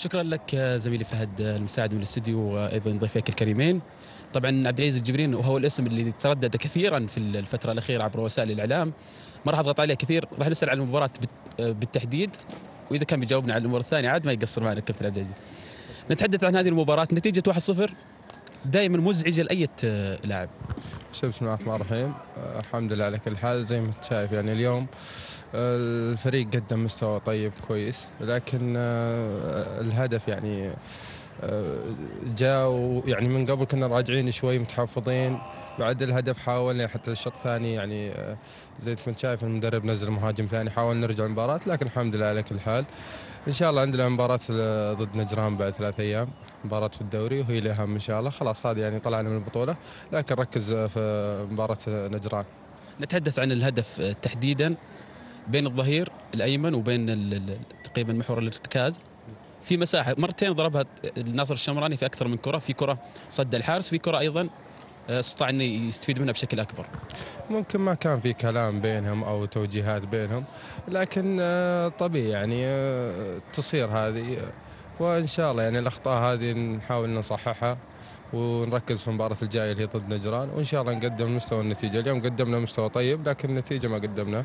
شكرا لك زميلي فهد المساعد من الاستوديو وايضا ضيفيك الكريمين. طبعا عبد العزيز الجبرين وهو الاسم اللي تردد كثيرا في الفتره الاخيره عبر وسائل الاعلام، ما راح اضغط عليه كثير، راح نسال عن المباراه بالتحديد، واذا كان بيجاوبنا على الامور الثانيه عاد ما يقصر معنا الكابتن عبد العزيز. نتحدث عن هذه المباراه، نتيجه 1-0 دائما مزعجه لاي لاعب. بسم الله الرحمن الرحيم. الحمد لله على كل حال. زي ما انت شايف يعني اليوم الفريق قدم مستوى طيب كويس، لكن الهدف يعني جاء يعني من قبل كنا راجعين شوي متحفظين، بعد الهدف حاولنا حتى الشوط الثاني يعني زي ما انت شايف المدرب نزل مهاجم ثاني، حاول نرجع المباراة، لكن الحمد لله على كل حال. ان شاء الله عندنا مباراة ضد نجران بعد 3 ايام، مباراة في الدوري وهي الأهم ان شاء الله. خلاص هذه يعني طلعنا من البطولة، لكن ركز في مباراة نجران. نتحدث عن الهدف تحديدا بين الظهير الايمن وبين تقريبا محور الارتكاز، في مساحه مرتين ضربها الناصر الشمراني في اكثر من كره، في كره صد الحارس، في كره ايضا استطاع انه يستفيد منها بشكل اكبر. ممكن ما كان في كلام بينهم او توجيهات بينهم، لكن طبيعي يعني تصير هذه، وان شاء الله يعني الاخطاء هذه نحاول نصححها ونركز في المباراة الجاية اللي هي ضد نجران، وإن شاء الله نقدم مستوى النتيجة. اليوم قدمنا مستوى طيب لكن النتيجة ما قدمنا،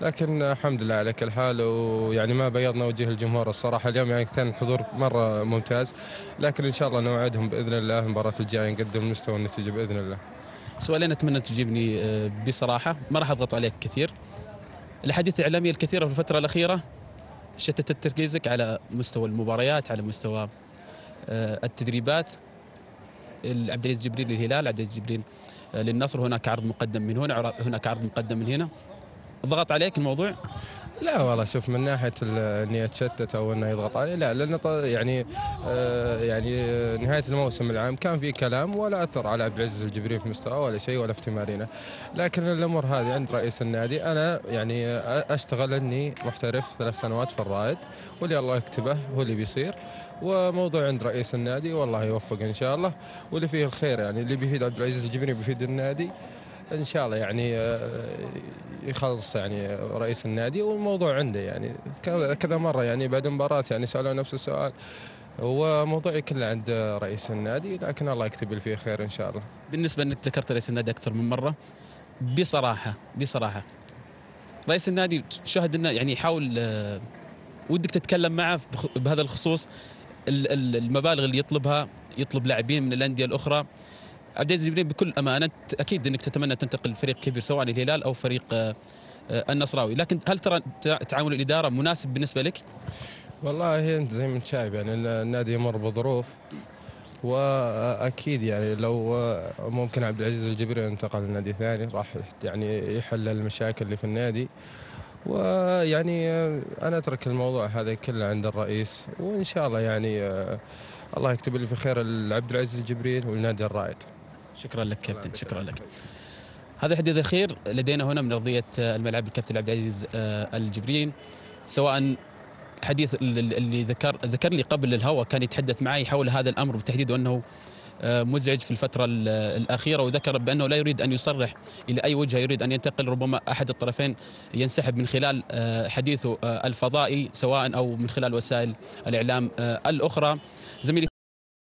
لكن الحمد لله على كل حال. ويعني ما بيضنا وجه الجمهور الصراحة اليوم، يعني كان الحضور مرة ممتاز، لكن إن شاء الله نوعدهم بإذن الله المباراة الجاية نقدم مستوى النتيجة بإذن الله. سؤالين أتمنى تجيبني بصراحة، ما راح أضغط عليك كثير. الأحاديث الإعلامية الكثيرة في الفترة الأخيرة شتتت تركيزك على مستوى المباريات، على مستوى التدريبات. عبد العزيز جبريل للهلال، عبد العزيز جبريل للنصر، هناك عرض مقدم من هنا، هناك عرض مقدم من هنا. ضغط عليك الموضوع؟ لا والله، شوف من ناحيه انه يتشتت او انه يضغط عليه، لا، لانه يعني يعني نهايه الموسم العام كان في كلام ولا اثر على عبد العزيز الجبري في مستواه ولا شيء ولا في تمارينه، لكن الامور هذه عند رئيس النادي. انا يعني اشتغل اني محترف 3 سنوات في الرائد، واللي الله يكتبه هو اللي بيصير، وموضوع عند رئيس النادي والله يوفق ان شاء الله، واللي فيه الخير يعني اللي بيفيد عبد العزيز الجبري بيفيد النادي ان شاء الله. يعني يخلص يعني رئيس النادي والموضوع عنده، يعني كذا مره يعني بعد مباراه يعني سالوا نفس السؤال، هو موضوعي كله عند رئيس النادي، لكن الله يكتب اللي فيه خير ان شاء الله. بالنسبه انك ذكرت رئيس النادي اكثر من مره، بصراحه رئيس النادي تشاهد انه يعني يحاول، ودك تتكلم معه بهذا الخصوص، المبالغ اللي يطلب لاعبين من الانديه الاخرى. عبد العزيز الجبري بكل امانه اكيد انك تتمنى تنتقل لفريق كبير سواء الهلال او فريق النصراوي، لكن هل ترى تعامل الاداره مناسب بالنسبه لك؟ والله انت زي ما انت شايف يعني النادي يمر بظروف، واكيد يعني لو ممكن عبد العزيز الجبري ينتقل لنادي ثاني راح يعني يحل المشاكل اللي في النادي، ويعني انا اترك الموضوع هذا كله عند الرئيس، وان شاء الله يعني الله يكتب لي في خير لعبد العزيز الجبريل والنادي الرائد. شكرا لك كابتن، شكرا لك. هذا الحديث الأخير لدينا هنا من أرضية الملعب الكابتن عبد العزيز الجبرين، سواء حديث اللي ذكر لي قبل الهواء، كان يتحدث معي حول هذا الأمر بالتحديد، وأنه مزعج في الفترة الأخيرة، وذكر بأنه لا يريد أن يصرح إلى أي وجهة يريد أن ينتقل، ربما أحد الطرفين ينسحب من خلال حديثه الفضائي سواء أو من خلال وسائل الإعلام الأخرى. زميلي